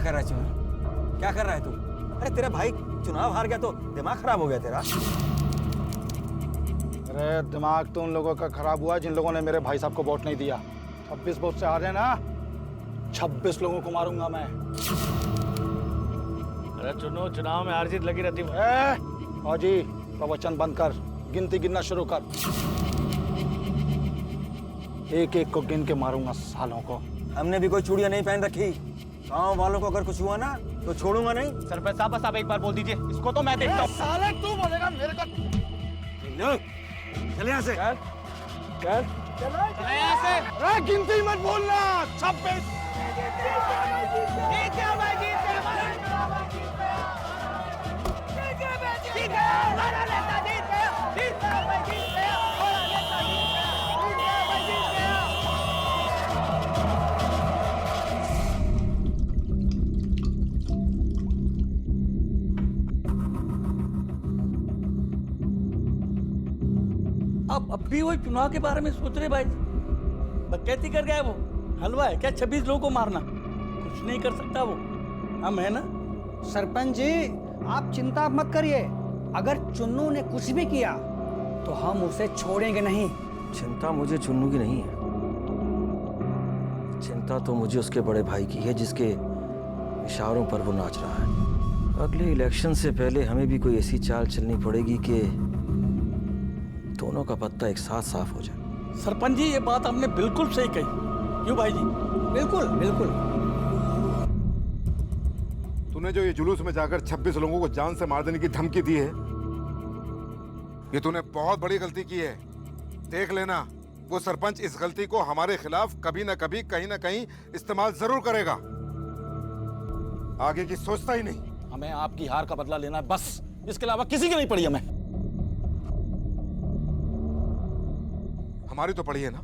कर रहा है चुनाव? क्या कर रहा है तू? अरे तेरा भाई चुनाव हार गया तो दिमाग खराब हो गया तेरा? अरे दिमाग तो उन लोगों का खराब हुआ जिन लोगों ने मेरे भाई साहब को वोट नहीं दिया। 26 वोट से हारे ना, 26 लोगों को मारूंगा मैं। अरे चुनो, चुनाव में हार जीत लगी रहती है। फौजी प्रवचन बंद कर, गिनती गिनना शुरू कर। एक एक को गिन के मारूंगा सालों को। हमने भी कोई चूड़ियां नहीं पहन रखी। गांव वालों को अगर कुछ हुआ ना तो छोड़ूंगा नहीं। सरपंच साहब बस आप एक बार बोल दीजिए, इसको तो मैं देखता हूँ। साले तू बोलेगा मेरे को? चले यहाँ से। चल यहाँ से। अरे गिनती मत बोलना। 26 अब भी वो चुनाव के बारे में सोच रहे भाई? बकैती कर गया वो? हलवा है क्या 26 लोगों को मारना? कुछ नहीं कर सकता वो, हम है ना। सरपंच जी आप चिंता मत करिए, अगर चुन्नू ने कुछ भी किया तो हम उसे छोड़ेंगे नहीं। चिंता मुझे चुन्नू की नहीं है, चिंता तो मुझे उसके बड़े भाई की है जिसके इशारों पर वो नाच रहा है। अगले इलेक्शन से पहले हमें भी कोई ऐसी चाल चलनी पड़ेगी कि दोनों का पत्ता एक साथ साफ हो जाए। सरपंच जी ये बात आपने बिल्कुल सही कही। क्यों भाई जी? बिल्कुल बिल्कुल। तूने जो ये जुलूस में जाकर 26 लोगों को जान से मार देने की धमकी दी है, ये तूने बहुत बड़ी गलती की है। देख लेना, वो सरपंच इस गलती को हमारे खिलाफ कभी ना कभी कहीं ना कहीं इस्तेमाल जरूर करेगा। आगे की सोचता ही नहीं। हमें आपकी हार का बदला लेना है बस, इसके अलावा किसी की नहीं पड़ी हमें। हमारी तो पड़ी है ना,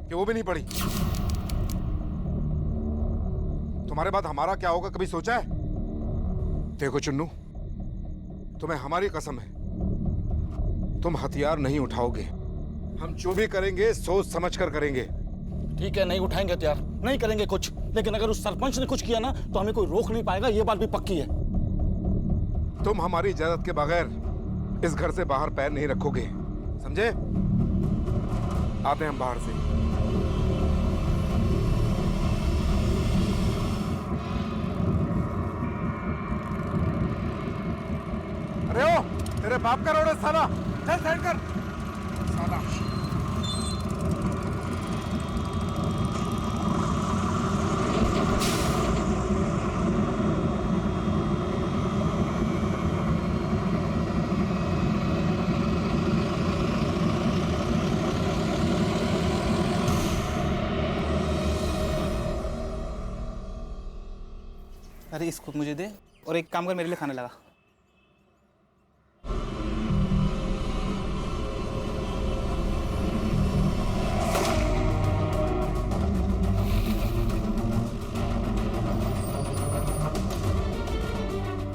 कि वो भी नहीं पड़ी? तुम्हारे बाद हमारा क्या होगा कभी सोचा है? देखो चुन्नू, तुम्हें हमारी कसम है, तुम हथियार नहीं उठाओगे। हम जो भी करेंगे सोच समझ कर करेंगे। ठीक है, नहीं उठाएंगे हथियार, नहीं करेंगे कुछ, लेकिन अगर उस सरपंच ने कुछ किया ना तो हमें कोई रोक नहीं पाएगा, ये बात भी पक्की है। तुम हमारी इजाजत के बगैर इस घर से बाहर पैर नहीं रखोगे, समझे? आते हैं हम बाहर से। अरे ओ, तेरे बाप का रोड है साला, चल साइड कर साला। अरे इसको मुझे दे और एक काम कर, मेरे लिए खाने लगा।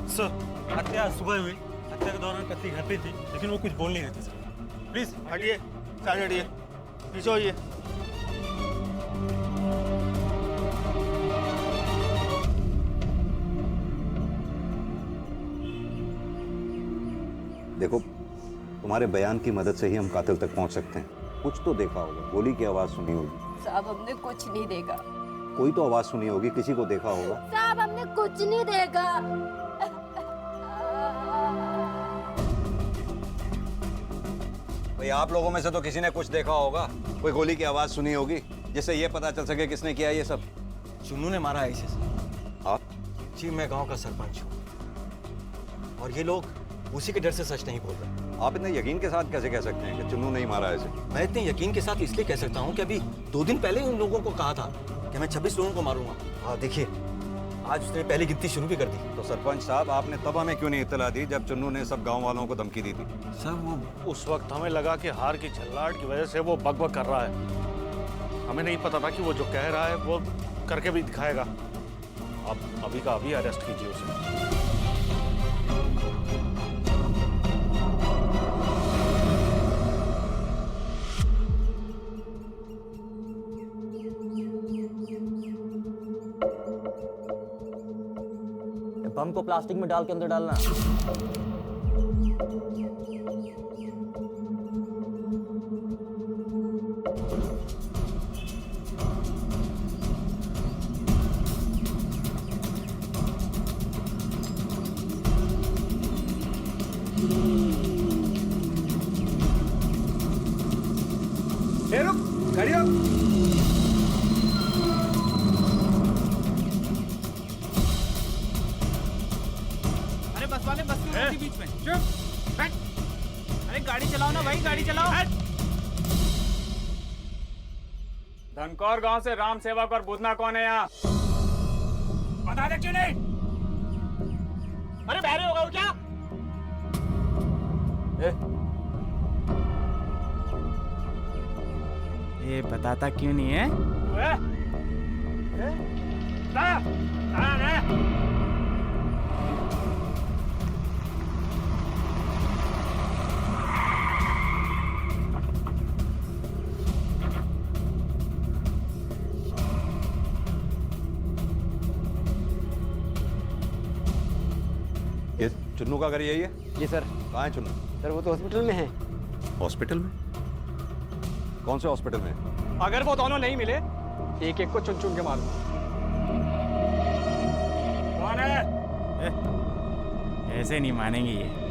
सर, हत्या सुबह हुई। हत्या के दौरान पत्नी घर पे थी, लेकिन वो कुछ बोल नहीं रही थी सर। प्लीज हटिए, साइड हटिए, पीछे होइए। देखो, तुम्हारे बयान की मदद से ही हम कातिल तक पहुंच सकते हैं। कुछ तो देखा होगा, गोली की आवाज सुनी होगी। साहब हमने कुछ नहीं देखा। कोई तो आवाज सुनी होगी, किसी को देखा होगा। साहब हमने कुछ नहीं देखा। भाई आप लोगों में से तो किसी ने कुछ देखा होगा, कोई गोली की आवाज सुनी होगी, जिससे ये पता चल सके किसने किया ये सब। चुन्नू ने मारा है इसे। आप? जी मैं गांव का सरपंच हूँ और ये लोग उसी के डर से सच नहीं बोल रहे। आप इतने यकीन के साथ कैसे कह सकते हैं कि चुन्नू नहीं मारा है इसे? मैं इतने यकीन के साथ इसलिए कह सकता हूँ कि अभी 2 दिन पहले उन लोगों को कहा था कि मैं 26 लोगों को मारूंगा। हाँ देखिए, आज उसने पहली गिनती शुरू भी कर दी। तो सरपंच साहब, आपने तब हमें क्यों नहीं इत्तला दी जब चुन्नू ने सब गांव वालों को धमकी दी थी? सर वो उस वक्त हमें लगा कि हार की झल्लाहट की वजह से वो बकबक कर रहा है। हमें नहीं पता था कि वो जो कह रहा है वो करके भी दिखाएगा। अब अभी का अभी अरेस्ट कीजिए उसे। बम को प्लास्टिक में डाल के अंदर डालना। रुक, खड़ी हो। अरे बस वाले बस क्यों रोकी बीच में? चुप बैठ। अरे गाड़ी चलाओ ना भाई, गाड़ी चलाओ। धनकौर गांव से राम सेवक और बुधना कौन है यहाँ? बता दे क्यों नहीं? अरे बहरे होगा वो क्या? ये बताता क्यों नहीं है? ये चुन्नू का घर यही है? जी सर। कहाँ है चुन्नू? सर वो तो हॉस्पिटल में है। हॉस्पिटल में? कौन से हॉस्पिटल में? अगर वो दोनों नहीं मिले एक एक को चुन चुन के मारो। कौन है? ऐसे नहीं मानेंगे ये।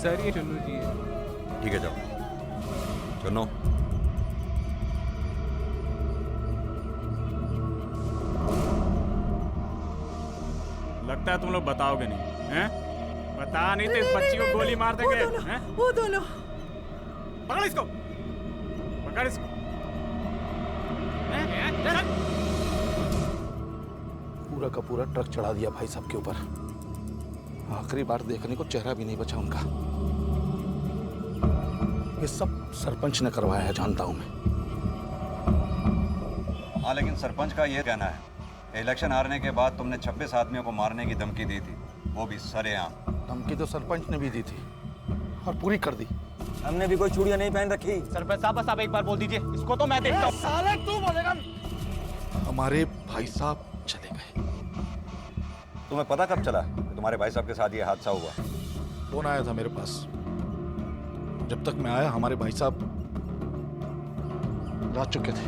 सर ये चुन्नू जी है। ठीक है जाओ। चुन्नू लगता है तुम लोग बताओगे नहीं, हैं? बता नहीं तो इस बच्ची को गोली मार देंगे। हैं? वो दोनों पकड़ इसको, पकड़ इसको। चल। पूरा का पूरा ट्रक चढ़ा दिया भाई साहब के ऊपर। आखिरी बार देखने को चेहरा भी नहीं बचा उनका। ये सब सरपंच ने करवाया है, जानता हूं मैं। हाँ, लेकिन सरपंच का ये कहना है इलेक्शन हारने के बाद तुमने 26 आदमियों को मारने की धमकी दी थी, वो भी सरेआम। धमकी तो सरपंच ने भी दी थी और पूरी कर दी। हमने भी कोई चूड़ियां नहीं पहन रखी। सरपंच साहब बस आप एक बार बोल दीजिए, इसको तो मैं देखता हूँ। साले तू बोलेगा? हमारे भाई साहब चले गए। तुम्हें पता कब चला कि तुम्हारे भाई साहब के साथ ये हादसा हुआ? फोन आया था मेरे पास। जब तक मैं आया हमारे भाई साहब जा चुके थे।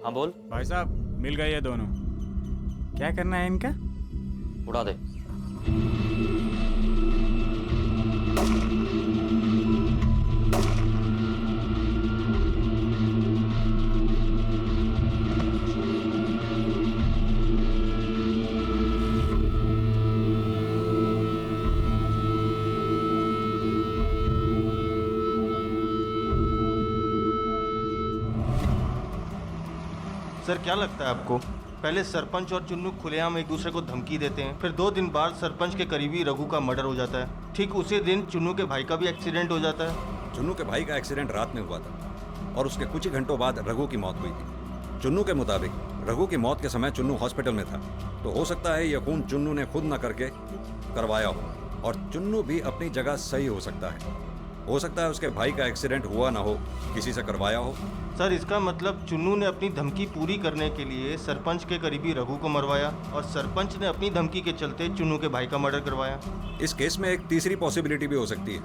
हाँ बोल। भाई साहब मिल गए ये दोनों। क्या करना है इनका? उड़ा दे। सर क्या लगता है आपको, पहले सरपंच और चुन्नू खुलेआम एक दूसरे को धमकी देते हैं, फिर 2 दिन बाद सरपंच के करीबी रघु का मर्डर हो जाता है, ठीक उसी दिन चुन्नू के भाई का भी एक्सीडेंट हो जाता है। चुन्नू के भाई का एक्सीडेंट रात में हुआ था और उसके कुछ ही घंटों बाद रघु की मौत हुई थी। चुन्नू के मुताबिक रघु की मौत के समय चुन्नू हॉस्पिटल में था, तो हो सकता है यह खून चुन्नू ने खुद न करके करवाया हो, और चुन्नू भी अपनी जगह सही हो सकता है। हो सकता है उसके भाई का एक्सीडेंट हुआ ना हो, किसी से करवाया हो। सर इसका मतलब चुन्नू ने अपनी धमकी पूरी करने के लिए सरपंच के करीबी रघु को मरवाया और सरपंच ने अपनी धमकी के चलते चुन्नू के भाई का मर्डर करवाया। इस केस में एक तीसरी पॉसिबिलिटी भी हो सकती है।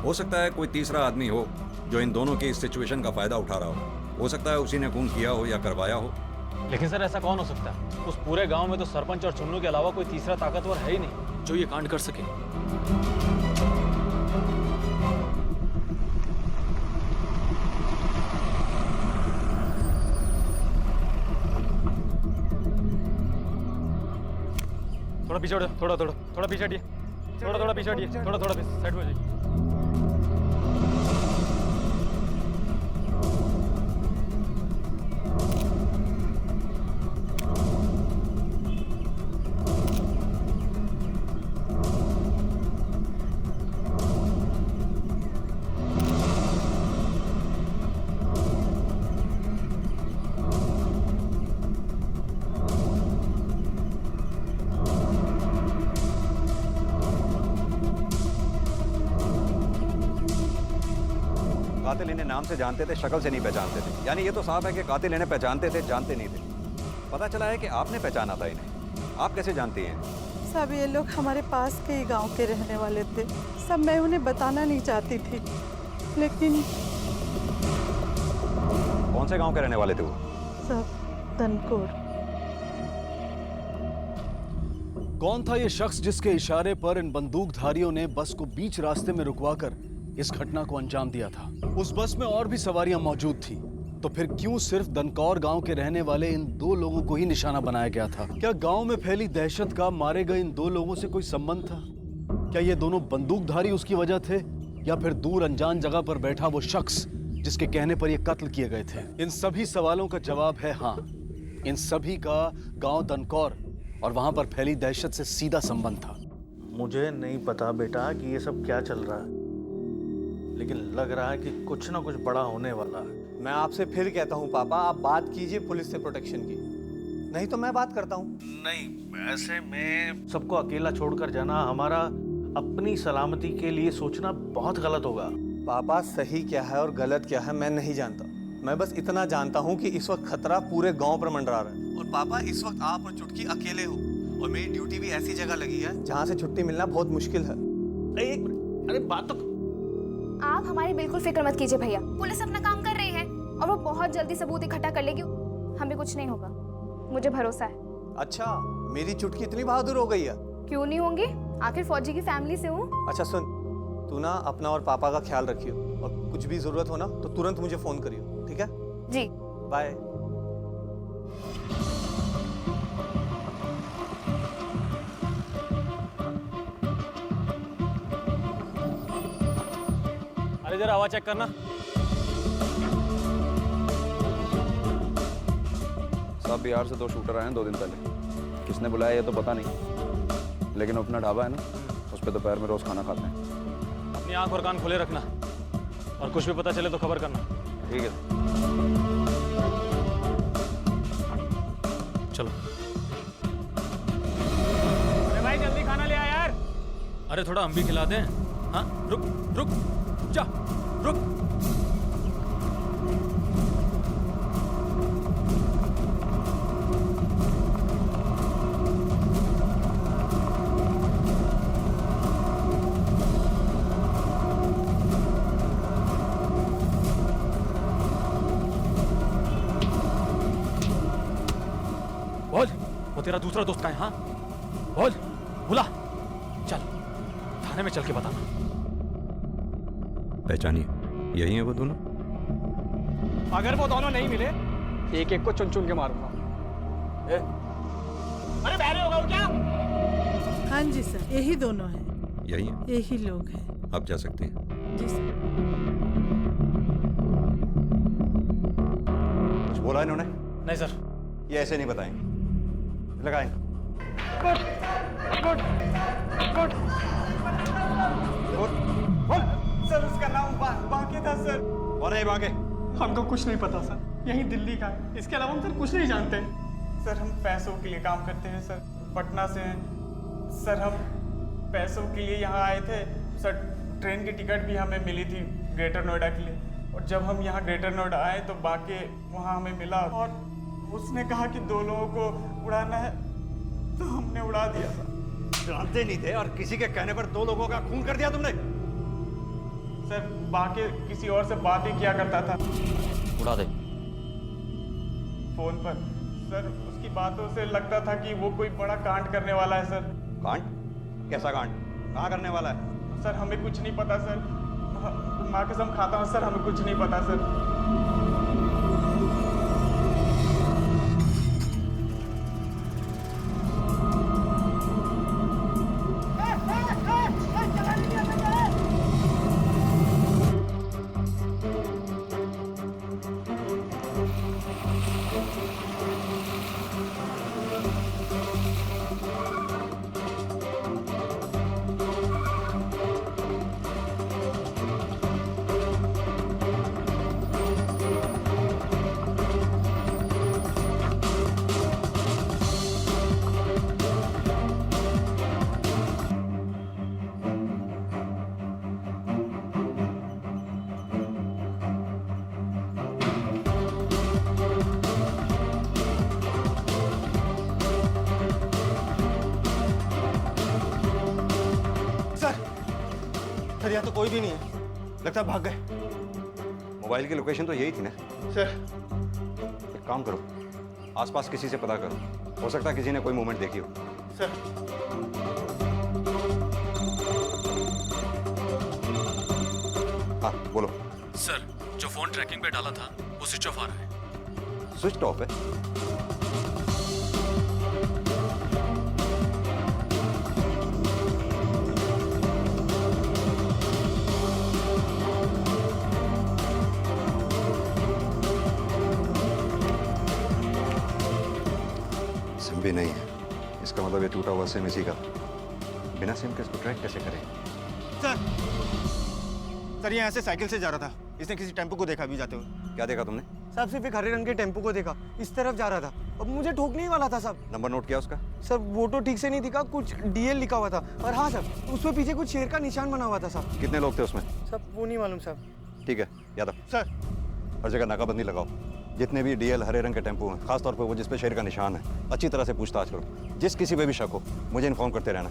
हो सकता है कोई तीसरा आदमी हो जो इन दोनों की इस सिचुएशन का फायदा उठा रहा हो सकता है उसी ने खून किया हो या करवाया हो। लेकिन सर ऐसा कौन हो सकता है? उस पूरे गांव में तो सरपंच और चुन्नू के अलावा कोई तीसरा ताकतवर है ही नहीं जो ये कांड कर सके। थोड़ा पीछे हटो, थोड़ा पीछे हटिए, थोड़ा पीछे हटिए, थोड़ा साइड में हो जाइए। कातिल इन्हें नाम से जानते थे, शक्ल से नहीं पहचानते थे। यानी ये तो साफ है कि कातिल इन्हें पहचानते थे, जानते नहीं थे। पता चला है कि आपने पहचाना था इन्हें। आप कैसे जानती हैं? सब ये लोग हमारे पास के ही गांव के रहने वाले थे। सब मैं उन्हें बताना नहीं चाहती थी, लेकिन कौन से गांव के रहने वाले थे वो? सब धनकोर। कौन था ये शख्स जिसके इशारे पर इन बंदूकधारियों ने बस को बीच रास्ते में रुकवाकर इस घटना को अंजाम दिया था? उस बस में और भी सवारियां मौजूद थी, तो फिर क्यों सिर्फ दनकौर गांव के रहने वाले इन 2 लोगों को ही निशाना बनाया गया था? क्या गांव में फैली दहशत का मारे गए इन 2 लोगों से कोई संबंध था? क्या ये दोनों बंदूकधारी उसकी वजह थे, या फिर दूर अनजान जगह पर बैठा वो शख्स जिसके कहने पर ये कत्ल किए गए थे? इन सभी सवालों का जवाब है हाँ। इन सभी का गांव दनकौर और वहां पर फैली दहशत से सीधा संबंध था। मुझे नहीं पता बेटा कि ये सब क्या चल रहा है, लेकिन लग रहा है कि कुछ ना कुछ बड़ा होने वाला है। मैं आपसे फिर कहता हूँ पापा, आप बात कीजिए पुलिस से प्रोटेक्शन की, नहीं तो मैं बात करता हूँ। नहीं, ऐसे में सबको अकेला छोड़कर जाना हमारा अपनी सलामती के लिए सोचना बहुत गलत होगा। पापा सही क्या है और गलत क्या है मैं नहीं जानता। मैं बस इतना जानता हूँ कि इस वक्त खतरा पूरे गांव पर मंडरा रहा है। और पापा इस वक्त आप और चुटकी अकेले हो, और मेरी ड्यूटी भी ऐसी जगह लगी है जहाँ से छुट्टी मिलना बहुत मुश्किल है। एक मिनट, अरे बात तो आप हमारी बिल्कुल फिक्र मत कीजिए भैया, पुलिस अपना काम कर रही है और वो बहुत जल्दी सबूत इकट्ठा कर लेगी। हमें कुछ नहीं होगा, मुझे भरोसा है। अच्छा, मेरी चुटकी इतनी बहादुर हो गई है? क्यों नहीं होंगी, आखिर फौजी की फैमिली से हूँ। अच्छा सुन, तू ना अपना और पापा का ख्याल रखियो, और कुछ भी जरूरत हो ना तो तुरंत मुझे फोन करियो, ठीक है? जी, बाय। अरे जरा आवाज चेक करना। साहब, बिहार से 2 शूटर आए हैं 2 दिन पहले। किसने बुलाया ये तो पता नहीं, लेकिन अपना ढाबा है ना, उस पर दोपहर में रोज खाना खाते हैं। अपनी आंख और कान खुले रखना, और कुछ भी पता चले तो खबर करना। ठीक है। चलो। अरे भाई जल्दी खाना ले आ यार। अरे थोड़ा हम भी खिला दें। हाँ, रुक रुक जा, रुक। बोल, वो तेरा दूसरा दोस्त कहाँ है? हाँ बोल, बुला। चल थाने में चल के बताना। पहचानिए, यही है वो दोनों? अगर वो दोनों नहीं मिले, एक एक को चुन चुन के मारूंगा। अरे बहरे हो गए क्या? हाँ जी सर, यही दोनों हैं। यही है? यही लोग हैं। आप जा सकते हैं। जी सर। कुछ बोला इन्होंने? नहीं सर। ये ऐसे नहीं बताएंगे। लगाएं। Good good good good. Sir उसका नाम बांके था सर। कौन है बांके? हमको कुछ नहीं पता सर, यही दिल्ली का है, इसके अलावा हम सर कुछ नहीं जानते। सर हम पैसों के लिए काम करते हैं सर, पटना से हैं सर। हम पैसों के लिए यहाँ आए थे सर। ट्रेन की टिकट भी हमें मिली थी ग्रेटर नोएडा के लिए, और जब हम यहाँ ग्रेटर नोएडा आए तो बांके वहाँ हमें मिला, और उसने कहा कि 2 लोगों को उड़ाना है, तो हमने उड़ा दिया सर। जानते नहीं थे और किसी के कहने पर 2 लोगों का खून कर दिया तुमने? सर बाकी किसी और से बात ही किया करता था उड़ा दे फोन पर सर। उसकी बातों से लगता था कि वो कोई बड़ा कांड करने वाला है सर। कांड? कैसा कांड? कहाँ करने वाला है? सर हमें कुछ नहीं पता सर, माँ कसम खाता हूँ सर, हमें कुछ नहीं पता सर। सर यहाँ तो कोई भी नहीं है, लगता है भाग गए। मोबाइल की लोकेशन तो यही थी ना। सर एक काम करो, आसपास किसी से पता करो, हो सकता है किसी ने कोई मूवमेंट देखी हो। सर हाँ बोलो। सर जो फोन ट्रैकिंग पे डाला था वो स्विच ऑफ आ रहा है। स्विच ऑफ है? सिम भी नहीं है, इसका मतलब ये टूटा हुआ सिम इसी का। बिना सिम के इसको ट्रैक कैसे करें? सर ये यहाँ से साइकिल से जा रहा था, इसने किसी टेम्पो को देखा भी जाते हुए। क्या देखा तुमने? साहब सिर्फ एक हरे रंग के टेम्पो को देखा, इस तरफ जा रहा था, अब मुझे ठोकने ही वाला था साहब। नंबर नोट किया उसका? सर वो तो ठीक से नहीं दिखा, कुछ डीएल लिखा हुआ था। और हाँ सर, उसमें पीछे कुछ शेर का निशान बना हुआ था साहब। कितने लोग थे उसमें? सब वो नहीं मालूम साहब। ठीक है यादव, सर हर जगह नाकाबंदी लगाओ। जितने भी डीएल हरे रंग के टेम्पो हैं, खासतौर पर वो जिस पे शेर का निशान है, अच्छी तरह से पूछताछ करो। जिस किसी पे भी शक हो मुझे इन्फॉर्म करते रहना,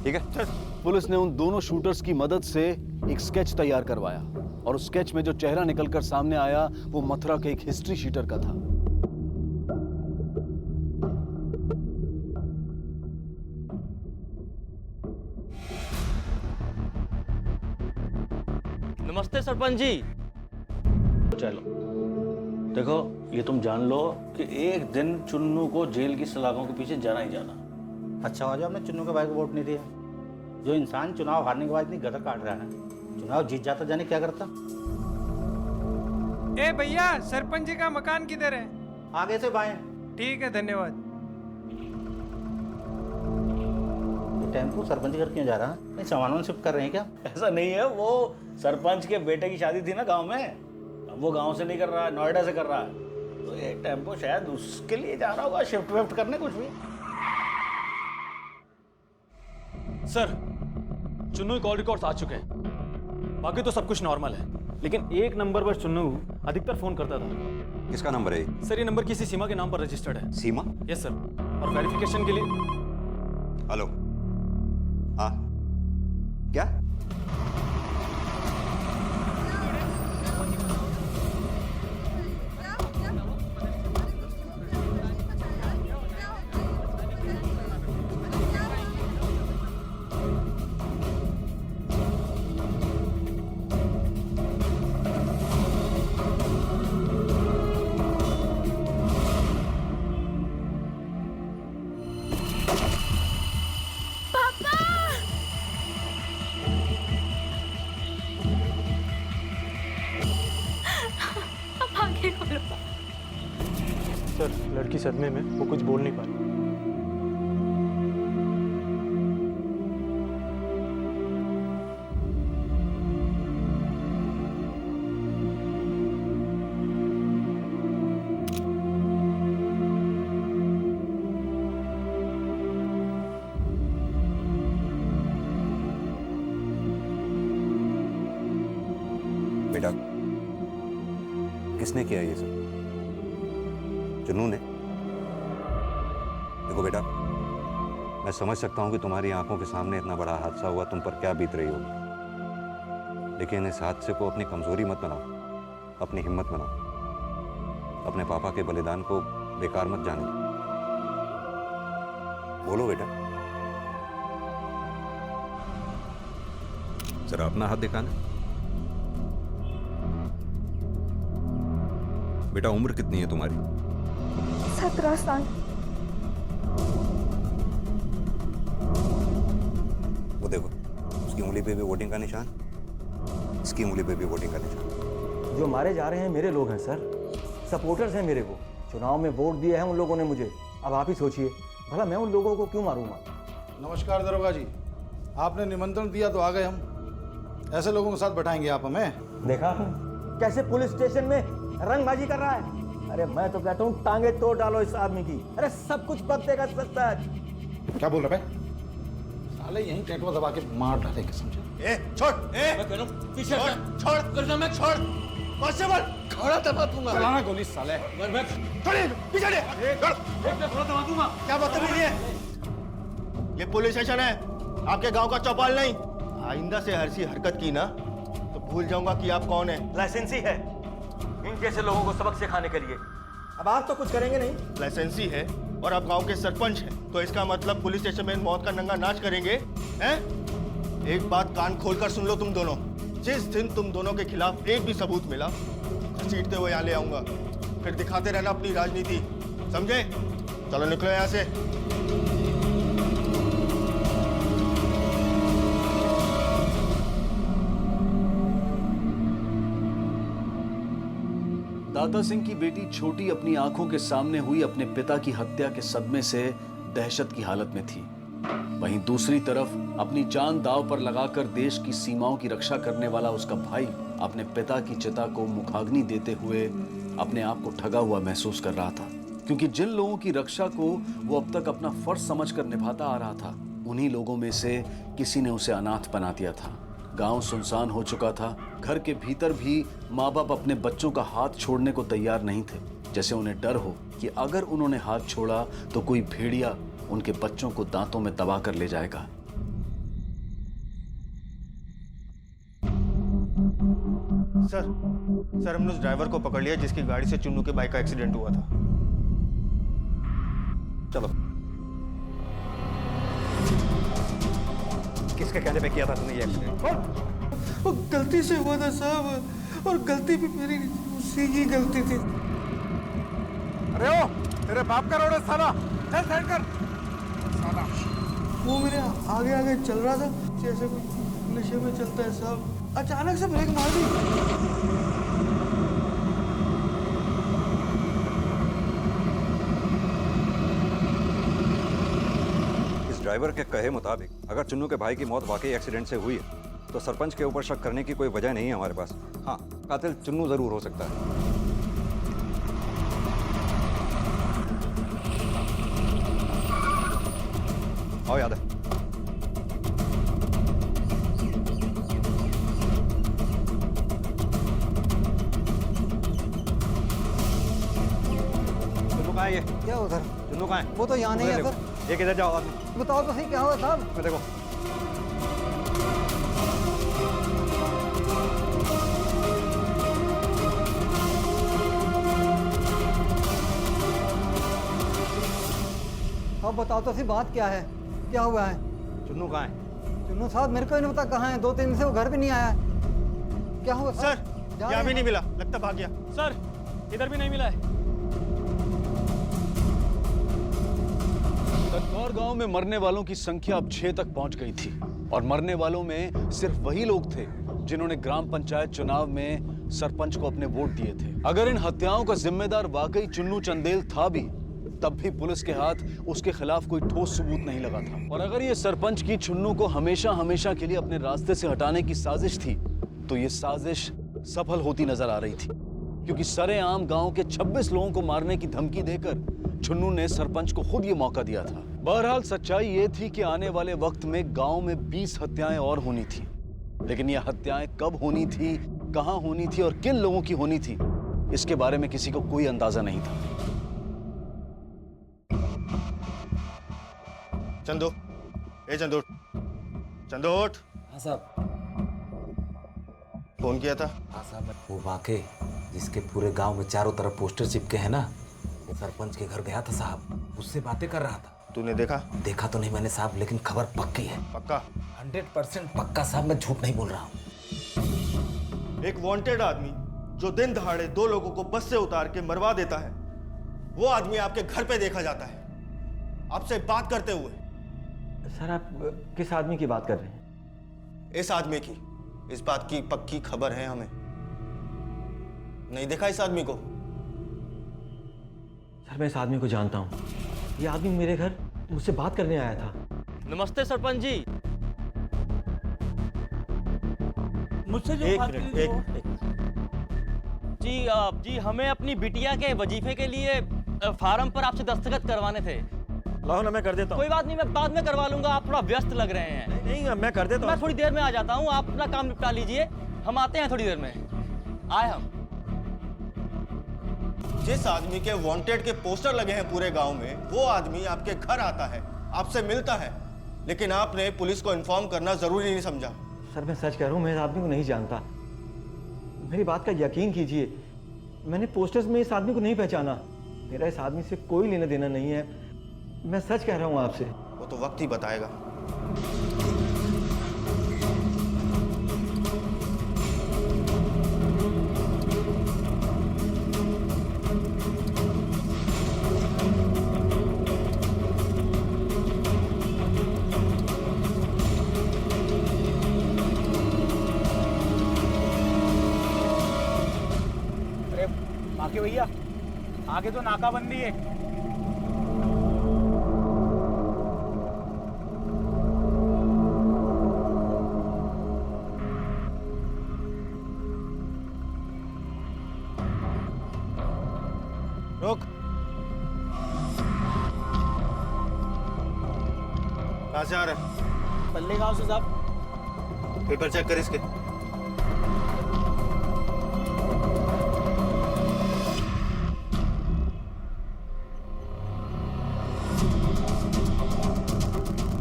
ठीक है? पुलिस ने उन दोनों शूटर्स की मदद से एक स्केच तैयार करवाया और उस स्केच में जो चेहरा निकलकर सामने आया वो मथुरा के एक हिस्ट्री शीटर का था। नमस्ते सरपंच जी। चलो देखो, ये तुम जान लो कि एक दिन चुन्नू को जेल की सलाखों के पीछे जाना ही जाना। अच्छा हो जाए हमने चुन्नू के भाई को वोट नहीं दिया। जो इंसान चुनाव हारने के बाद इतनी गदर काट रहा है, चुनाव जीत जाता जाने क्या करता। ए भैया, सरपंच जी का मकान किधर है? आगे से बाएं। ठीक है, धन्यवाद। ये टेम्पो सरपंच घर क्यों जा रहा है? नहीं सामान शिफ्ट कर रहे हैं क्या? ऐसा नहीं है, वो सरपंच के बेटे की शादी थी ना गांव में, अब वो गांव से नहीं कर रहा है, नोएडा से कर रहा है, तो ये टेम्पो शायद उसके लिए जा रहा होगा, शिफ्ट विफ्ट करने कुछ भी। सर चुन्नू कॉल रिकॉर्ड्स आ चुके हैं, बाकी तो सब कुछ नॉर्मल है, लेकिन एक नंबर पर चुन्नू अधिकतर फोन करता था। किसका नंबर है? सर ये नंबर किसी सीमा के नाम पर रजिस्टर्ड है। सीमा? यस सर, और वेरिफिकेशन के लिए। हेलो, हाँ क्या? सर लड़की सदमे में, वो कुछ बोल नहीं पा रही। बेटा किसने किया ये सब? चुन्नू ने? देखो बेटा, मैं समझ सकता हूं कि तुम्हारी आंखों के सामने इतना बड़ा हादसा हुआ, तुम पर क्या बीत रही होगी, लेकिन इस हादसे को अपनी कमजोरी मत बनाओ, अपनी हिम्मत बनाओ। अपने पापा के बलिदान को बेकार मत जाने दो। बोलो बेटा, जरा अपना हाथ दिखाना। बेटा उम्र कितनी है तुम्हारी? 17 साल। वो देखो, उसकी उंगली पे भी वोटिंग का निशान, इसकी उंगली पे भी वोटिंग का निशान। जो मारे जा रहे हैं मेरे लोग हैं सर, सपोर्टर्स हैं मेरे को, चुनाव में वोट दिए हैं उन लोगों ने मुझे। अब आप ही सोचिए, भला मैं उन लोगों को क्यों मारूंगा? नमस्कार दरोगा जी, आपने निमंत्रण दिया तो आ गए हम। ऐसे लोगों के साथ बैठाएंगे आप हमें? देखा आपने कैसे पुलिस स्टेशन में रंगबाजी कर रहा है? अरे मैं तो कहता हूँ टांगे तोड़ डालो इस आदमी की। अरे सब कुछ बदलेगा सच। क्या बोल रहे भाई? साले यहीं टेटवा दबा के मार डालेंगे, समझे? ए छोड़, मैं कह रहा हूं पीछे छोड़ करना, मैं छोड़ कांस्टेबल खड़ा दबा दूंगा। चलाना गोली साले। मैं छोड़िए, पीछे हटे, थोड़ा दबा दूंगा। क्या बदतमीजी है? ये पुलिस स्टेशन है, आपके गांव का चौपाल नहीं। आइंदा से ऐसी हरकत की ना तो भूल जाऊंगा कि आप कौन है। लाइसेंसी है इन जैसे लोगों को सबक सिखाने के लिए। अब आप तो कुछ करेंगे नहीं। लाइसेंसी है और आप गांव के सरपंच हैं, तो इसका मतलब पुलिस स्टेशन में मौत का नंगा नाच करेंगे हैं? एक बात कान खोलकर सुन लो तुम दोनों, जिस दिन तुम दोनों के खिलाफ एक भी सबूत मिला घसीटते हुए यहाँ ले आऊंगा, फिर दिखाते रहना अपनी राजनीति, समझे? चलो निकलो यहाँ से। दाता सिंह की बेटी छोटी अपनी आंखों के सामने हुई अपने पिता की हत्या के सदमे से दहशत की हालत में थी। वहीं दूसरी तरफ अपनी जान दांव पर लगाकर देश की सीमाओं की रक्षा करने वाला उसका भाई अपने पिता की चिता को मुखाग्नि देते हुए अपने आप को ठगा हुआ महसूस कर रहा था, क्योंकि जिन लोगों की रक्षा को वो अब तक अपना फर्ज समझकर निभाता आ रहा था, उन्हीं लोगों में से किसी ने उसे अनाथ बना दिया था। गांव सुनसान हो चुका था। घर के भीतर भी माँ बाप अपने बच्चों का हाथ छोड़ने को तैयार नहीं थे, जैसे उन्हें डर हो कि अगर उन्होंने हाथ छोड़ा तो कोई भेड़िया उनके बच्चों को दांतों में दबा कर ले जाएगा। सर हमने उस ड्राइवर को पकड़ लिया जिसकी गाड़ी से चुन्नू के बाइक का एक्सीडेंट हुआ था। चलो। किसके कहने पे किया था तुमने ये एक्सीडेंट? वो गलती से हुआ था साहब, और गलती भी मेरी नहीं थी, उसी की गलती थी। अरे ओ, तेरे बाप का रोड है साला, साइड कर साला। वो मेरे आगे आगे चल रहा था जैसे कोई नशे में चलता है साहब, अचानक से ब्रेक मार दी। ड्राइवर के कहे मुताबिक अगर चुन्नू के भाई की मौत वाकई एक्सीडेंट से हुई है तो सरपंच के ऊपर शक करने की कोई वजह नहीं है हमारे पास। हाँ, कातिल चुन्नू जरूर हो सकता है। आओ याद है। चुन्नू कहाँ है ये? क्या उधर? चुन्नू कहाँ है? वो तो यहाँ नहीं है सर। एक इधर जाओ आदमी। बताओ तो सही क्या हुआ साहब? मैं देखो। अब बताओ तो सही बात क्या है, क्या हुआ है? चुन्नू कहाँ है? चुन्नू साहब मेरे को ही नहीं पता कहाँ है, 2-3 दिन से वो घर भी नहीं आया। क्या हुआ सर? यहाँ भी नहीं मिला, लगता भाग गया। सर इधर भी नहीं मिला है। कटकौर गांव में मरने वालों की संख्या अब 6 तक पहुंच गई थी, और मरने वालों में सिर्फ वही लोग थे जिन्होंने ग्राम पंचायत चुनाव में सरपंच को अपने वोट दिए थे। अगर इन हत्याओं का जिम्मेदार वाकई चुन्नू चंदेल था भी, तब भी पुलिस के हाथ उसके खिलाफ कोई ठोस सबूत नहीं लगा था। और अगर ये सरपंच की चुन्नू को हमेशा हमेशा के लिए अपने रास्ते से हटाने की साजिश थी, तो ये साजिश सफल होती नजर आ रही थी, क्योंकि सरेआम गांव के 26 लोगों को मारने की धमकी देकर चुन्नू ने सरपंच को खुद ये मौका दिया था। बहरहाल सच्चाई ये थी कि आने वाले वक्त में गांव में 20 हत्याएं और होनी थी, लेकिन ये हत्याएं कब होनी थी, कहां होनी थी और किन लोगों की होनी थी, इसके बारे में किसी को कोई अंदाजा नहीं था। चंदू, ए चंदू, चंदूट। हाँ साहब। फोन किया था? हाँ साहब। वो वाकई जिसके पूरे गांव में चारों तरफ पोस्टर चिपके हैं ना, सरपंच के घर गया था साहब, उससे बातें कर रहा था। तूने देखा? देखा तो नहीं मैंने साहब, लेकिन खबर पक्की है। पक्का? 100% पक्का साहब, मैं झूठ नहीं बोल रहा हूँ। एक वांटेड आदमी जो दिन दहाड़े 2 लोगों को बस से उतार के मरवा देता है, वो आदमी आपके घर पे देखा जाता है आपसे बात करते हुए। सर आप किस आदमी की बात कर रहे हैं? इस आदमी की, इस बात की पक्की खबर है हमें। नहीं देखा इस आदमी को? सर मैं इस आदमी को जानता हूँ। ये आदमी मेरे घर मुझसे बात करने आया था। नमस्ते सरपंच जी। मुझसे जो एक बात मिनट, करी एक जी हमें अपनी बिटिया के वजीफे के लिए फार्म पर आपसे दस्तखत करवाने थे। लाओ ना, मैं कर देता हूँ। कोई बात नहीं, मैं बाद में करवा लूंगा, आप थोड़ा व्यस्त लग रहे हैं। नहीं मैं कर देता हूँ। मैं थोड़ी देर में आ जाता हूँ, आप अपना काम निपटा लीजिए, हम आते हैं थोड़ी देर में। आए हम। जिस आदमी के वांटेड के पोस्टर लगे हैं पूरे गांव में, वो आदमी आपके घर आता है, आपसे मिलता है, लेकिन आपने पुलिस को इन्फॉर्म करना जरूरी नहीं समझा। सर मैं सच कह रहा हूँ, मैं इस आदमी को नहीं जानता। मेरी बात का यकीन कीजिए, मैंने पोस्टर्स में इस आदमी को नहीं पहचाना। मेरा इस आदमी से कोई लेना देना नहीं है, मैं सच कह रहा हूँ आपसे। वो तो वक्त ही बताएगा। बाकी भैया आगे तो नाकाबंदी है। रुक। कहाँ से आ रहे हैं? पल्ले गांव से साहब। पेपर चेक कर इसके।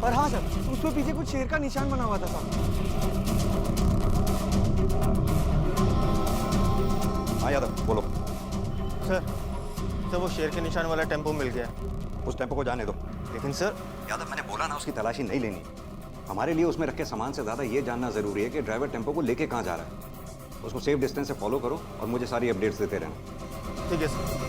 पर हाँ सर, उसमें पीछे कुछ शेर का निशान बना हुआ था साहब। हाँ यादव बोलो। सर वो शेर के निशान वाला टेम्पो मिल गया। उस टेम्पो को जाने दो। लेकिन सर यादव मैंने बोला ना उसकी तलाशी नहीं लेनी। हमारे लिए उसमें रखे सामान से ज़्यादा ये जानना ज़रूरी है कि ड्राइवर टेम्पो को लेके कहाँ जा रहा है। उसको सेफ डिस्टेंस से फॉलो करो और मुझे सारी अपडेट्स देते रहना। ठीक है सर।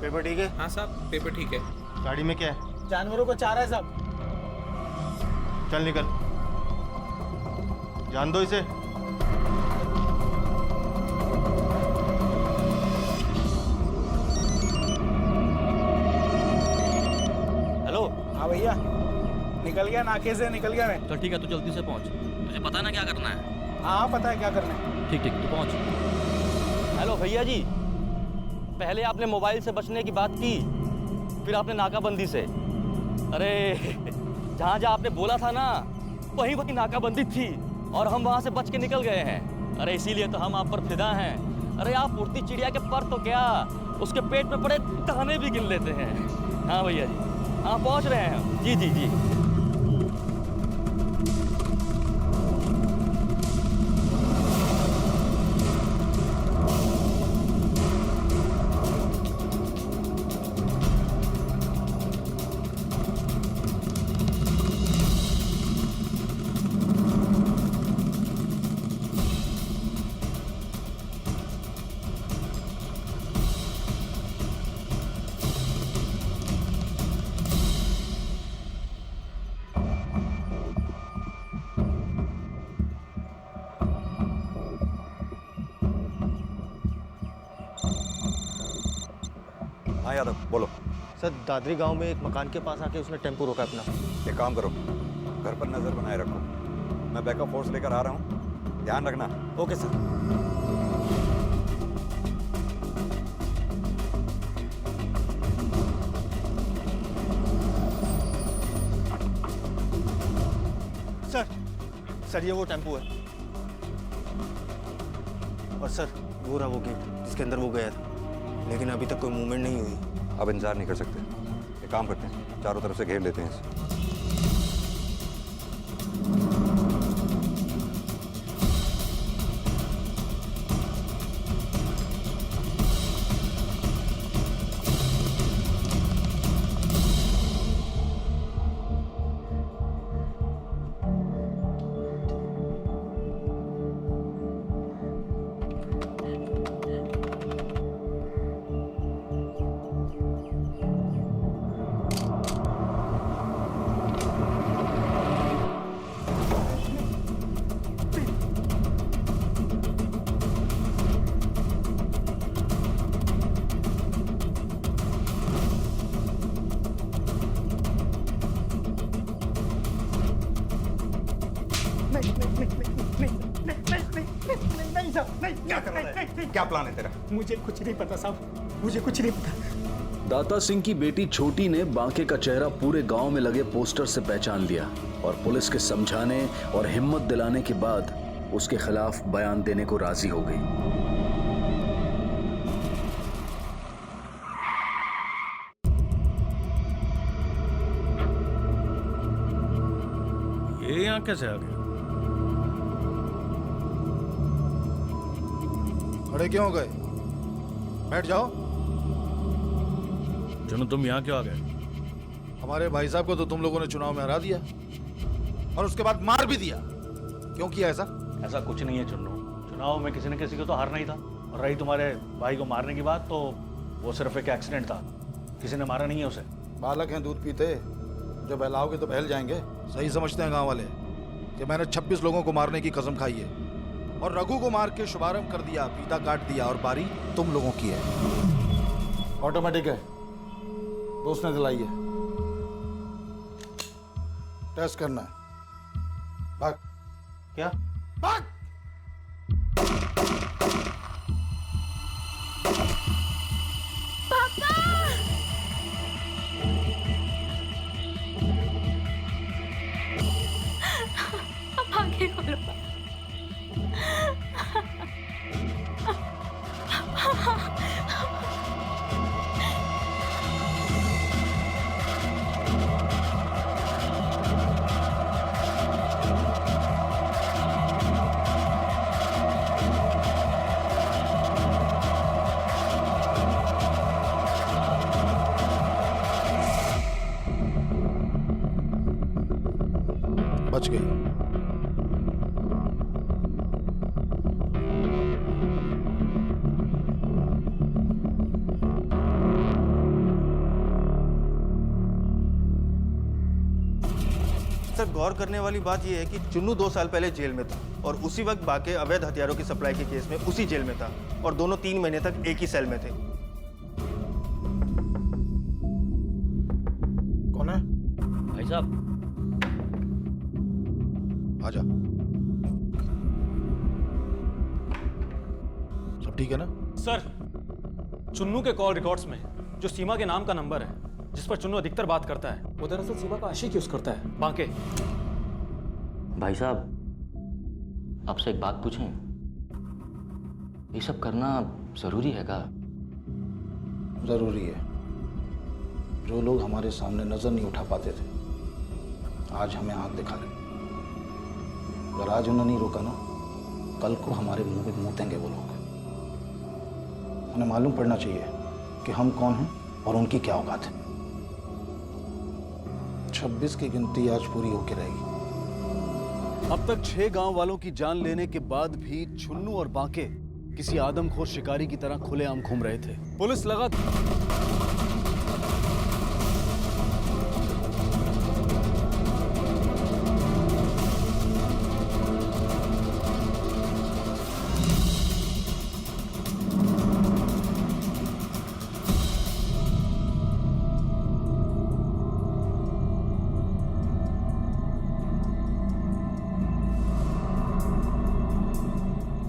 पेपर ठीक है? हाँ साहब पेपर ठीक है। गाड़ी में क्या है? जानवरों को चारा है साहब। चल निकल, जान दो इसे। हेलो। हाँ भैया निकल गया, नाके से निकल गया मैं। चल ठीक है, तू जल्दी से पहुंच। तुझे पता ना क्या करना है? हाँ पता है क्या करना है। ठीक ठीक तू पहुंच। हेलो भैया जी, पहले आपने मोबाइल से बचने की बात की, फिर आपने नाकाबंदी से। अरे जहाँ जहाँ आपने बोला था ना, वहीं वहीं नाकाबंदी थी और हम वहाँ से बच के निकल गए हैं। अरे इसीलिए तो हम आप पर फिदा हैं। अरे आप उड़ती चिड़िया के पर तो क्या, उसके पेट में पड़े दाने भी गिन लेते हैं। हाँ भैया जी, हाँ पहुँच रहे हैं हम। जी जी जी। हाँ यादव बोलो। सर दादरी गांव में एक मकान के पास आके उसने टेम्पो रोका अपना। एक काम करो, घर पर नजर बनाए रखो, मैं बैकअप फोर्स लेकर आ रहा हूँ, ध्यान रखना। Okay sir. सर ये वो टेम्पो है। और सर वो रहा वो गेट जिसके अंदर वो गया था, लेकिन अभी तक कोई मूवमेंट नहीं हुई। अब इंतजार नहीं कर सकते, एक काम करते हैं, चारों तरफ से घेर लेते हैं इसे। क्या प्लान है तेरा? मुझे कुछ नहीं पता साहब, मुझे कुछ नहीं पता। दाता सिंह की बेटी छोटी ने बांके का चेहरा पूरे गांव में लगे पोस्टर से पहचान लिया और पुलिस के समझाने और हिम्मत दिलाने के बाद उसके खिलाफ बयान देने को राजी हो गई। ये यहाँ कैसे आ गया? खड़े क्यों हो गए? बैठ जाओ। चुन्नू तुम यहाँ क्यों आ गए? हमारे भाई साहब को तो तुम लोगों ने चुनाव में हरा दिया और उसके बाद मार भी दिया। क्यों किया ऐसा? ऐसा कुछ नहीं है चुन्नू, चुनाव में किसी न किसी को तो हारना ही था। और रही तुम्हारे भाई को मारने की बात, तो वो सिर्फ एक एक्सीडेंट था, किसी ने मारा नहीं है उसे। बालक हैं, दूध पीते, जब बहलाओगे तो बहल जाएंगे। सही समझते हैं गांव वाले कि मैंने 26 लोगों को मारने की कसम खाई है और रघु को मार के शुभारंभ कर दिया, पीता काट दिया, और बारी तुम लोगों की है। ऑटोमेटिक है, दोस्त ने दिलाई है। टेस्ट करना है। भाग। क्या? भाग। आगे खोलो। बच गई। सर, गौर करने वाली बात यह है कि चुन्नू 2 साल पहले जेल में था और उसी वक्त बाके अवैध हथियारों की सप्लाई के केस में उसी जेल में था और दोनों 3 महीने तक एक ही सेल में थे। कौन है? भाई साहब। आजा। सब ठीक है ना? सर, चुन्नू के कॉल रिकॉर्ड्स में जो सीमा के नाम का नंबर है जिस पर चुन्नू अधिकतर बात करता है, वो दरअसल सीमा का आशिक यूज करता है, बांके। भाई साहब, आपसे एक बात पूछें? ये सब करना जरूरी है क्या? जरूरी है। जो लोग हमारे सामने नजर नहीं उठा पाते थे, आज हमें आंख दिखा रहे। अगर आज उन्हें नहीं रोका ना, कल को हमारे मुंह पे मूतेंगे वो लोग। उन्हें मालूम पड़ना चाहिए कि हम कौन हैं और उनकी क्या औकात है। 26 की गिनती आज पूरी होकर रहेगी। अब तक 6 गांव वालों की जान लेने के बाद भी चुन्नू और बांके किसी आदमखोर शिकारी की तरह खुलेआम घूम रहे थे। पुलिस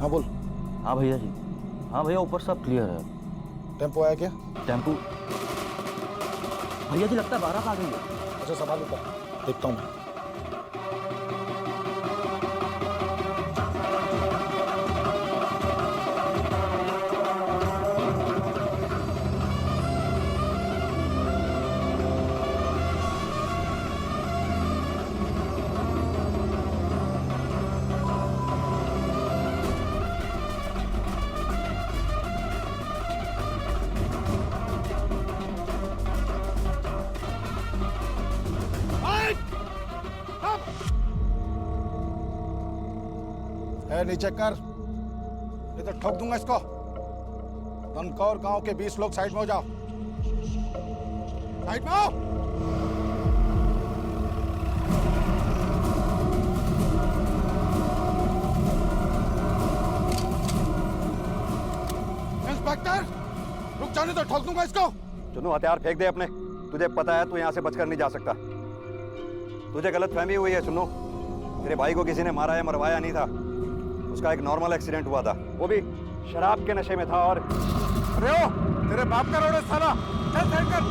हाँ बोल। हाँ भैया जी, हाँ भैया, ऊपर सब क्लियर है। टेम्पो आया क्या? टेम्पो भैया जी लगता है 12 आ गई है। अच्छा, संभाल ऊपर, देखता हूँ मैं। नीचे कर, नहीं तो ठोक दूंगा इसको। दनकौर गांव के 20 लोग साइड में हो जाओ। साइड में आओ। इंस्पेक्टर, रुक जाने तो ठोक दूंगा इसको। चुन्नू, हथियार फेंक दे अपने। तुझे पता है तू यहाँ से बचकर नहीं जा सकता। तुझे गलतफहमी हुई है चुन्नू। तेरे भाई को किसी ने मारा या मरवाया नहीं था। उसका एक नॉर्मल एक्सीडेंट हुआ था, वो भी शराब के नशे में था। और अरे ओ, तेरे बाप का रोड है साला। चल साइड कर।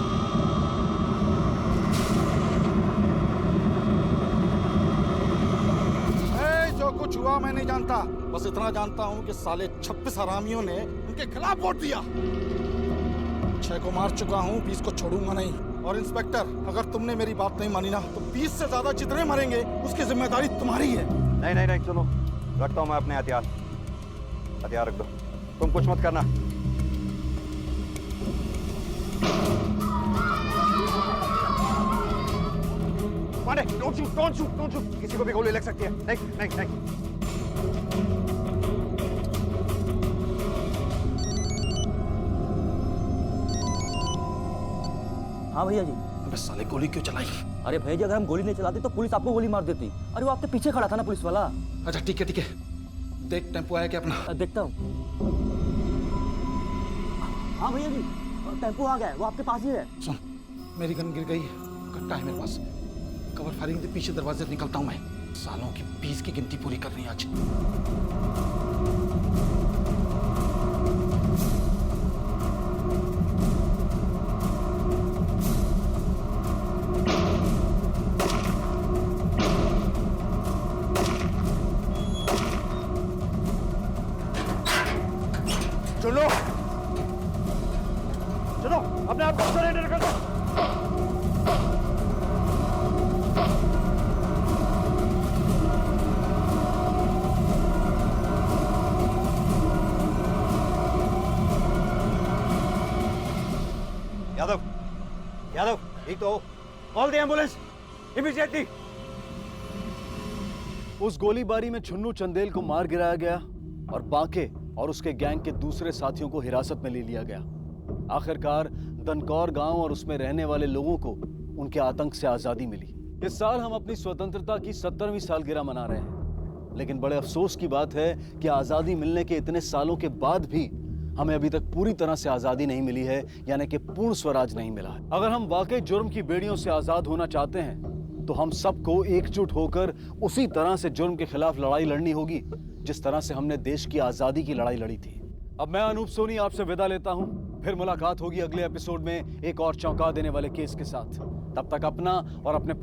जो कुछ छुआ मैं नहीं जानता, बस इतना जानता हूँ कि साले 26 हरामियों ने उनके खिलाफ वोट दिया। 6 को मार चुका हूँ, 20 को छोड़ूंगा नहीं। और इंस्पेक्टर, अगर तुमने मेरी बात नहीं मानी ना तो 20 से ज्यादा जितने मरेंगे उसकी जिम्मेदारी तुम्हारी है। नहीं नहीं नहीं, सुनो, रखता हूँ मैं अपने हथियार। हथियार रख दो, तुम कुछ मत करना। Pandey, don't shoot, don't shoot, don't shoot. किसी को भी गोली लग सकती है। नहीं नहीं नहीं। हाँ भैया जी। अबे साले गोली क्यों चलाई? अरे भैया जी, अगर हम गोली नहीं चलाते तो पुलिस आपको गोली मार देती। अरे वो आपके पीछे खड़ा था ना पुलिस वाला। अच्छा ठीक है ठीक है, देख टेम्पो आया क्या अपना? देखता हूँ। हाँ भैया जी, टेम्पो आ गया है, वो आपके पास ही है। सुन, मेरी गन गिर गई, कट्टा है मेरे पास। कवर फायरिंग के पीछे दरवाजे से निकलता हूँ मैं। सालों की 20 की गिनती पूरी करनी है आज। चलो चलो, अपने आप को सरेंडर कर दो। यादव, यादव, ठीक तो? Call the ambulance immediately. उस गोलीबारी में छुन्नू चंदेल को मार गिराया गया और बांके और उसके गैंग के दूसरे साथियों को हिरासत में ले लिया गया। आखिरकार दनकौर गांव और उसमें रहने वाले लोगों को उनके आतंक से आजादी मिली। इस साल हम अपनी स्वतंत्रता की 70वीं सालगिरह मना रहे हैं, लेकिन बड़े अफसोस की बात है कि आजादी मिलने के इतने सालों के बाद भी हमें अभी तक पूरी तरह से आजादी नहीं मिली है, यानी कि पूर्ण स्वराज नहीं मिला है। अगर हम वाकई जुर्म की बेड़ियों से आजाद होना चाहते हैं तो हम सबको एकजुट होकर उसी तरह से जुर्म के खिलाफ लड़ाई लड़नी होगी जिस तरह से हमने देश की आजादी की लड़ाई लड़ी थी। अब मैं अनूप सोनी आपसे विदा लेता हूं, फिर मुलाकात होगी अगले एपिसोड में एक और चौंका देने वाले केस के साथ। तब तक अपना और अपने